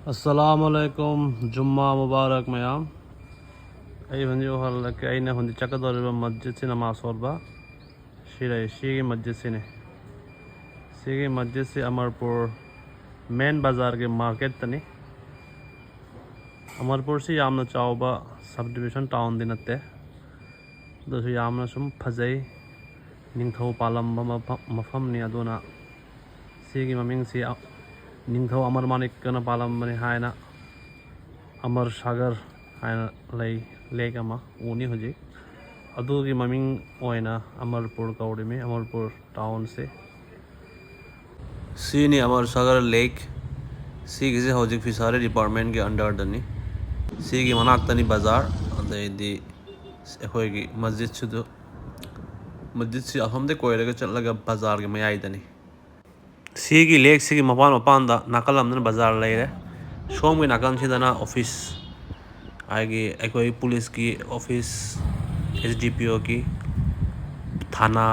अस्सलामुअलैकुम जुम्मा मुबारक मयाम अने हुंदी चकदौर मस्जिद से नमाज सोलबा सी मस्जिद से मस्जिद से अमरपुर मेन बाजार के मार्केट तनी अमरपुर से यामना चावबा सब डिविजन टाउन दी नत्ते दसु यामना सुम फजै निंगथौ पालंबा मफमनी अदुना सीगी ममिंग सी निंगथौ अमर मानिकना पालंबनी हायना अमर सागर हायना लेक अमा उनी हुजी अदुगी ममिंग ओइना अमरपुर कौड़िमी अमरपुर टाउन से सीनी अमर सागर लेक सीगी से हौजिक फिसारी डिपार्टमेंट के अंडर दनी सीगी मनाक्तनी बाजार अदैदी अखोयगी मस्जिद से अफमदे कोयरगा चलगा बाजार के मयाइदनी सीगी लेक सीगी मपान नाकल अमदन बाजार लेरे सोम की नाकल सिदना ऑफिस आगे अखोई पुलिस की ऑफिस SDPO की थाना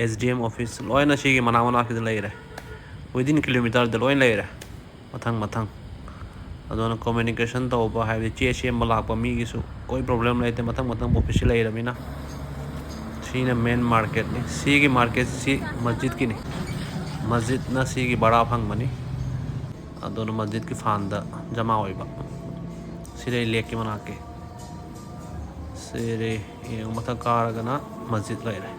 SDM ऑफिस लोयना सीगी मना की लेरे विदिन किलोमीटर द लोइन लेरे मथंग अदोना कम्युनिकेशन तौबा हाइबे चे सेम लापा मीगिसु कोई प्रॉब्लम लेते मथंग ऑफिस लेरमिना सीना मेन मार्केट ने सीगी मार्केट सी मस्जिद की नहीं मस्जिद ना सीगी बड़ा फंगमनी अदोना मस्जिद की फांदा जमा होइबा सिरे लेक के मना के सिरे ये मथा कारगना मस्जिद लेरे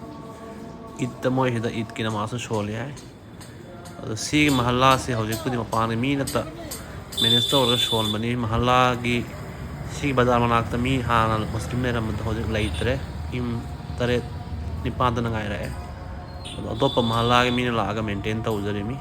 ईद मोय हिदा ईद की नमाज सोले है सी महल्ला से हौजिक पुदी मपान मी नता मिनिस्टर और सोल बनी महल्ला की सी बाजार मनाक मी हाना मुस्लिम ने रमद हौजिक लेतरे इम तरे निपान नगाय रहे अदोप महल्ला के मीन लागा मेंटेन तौजरेमी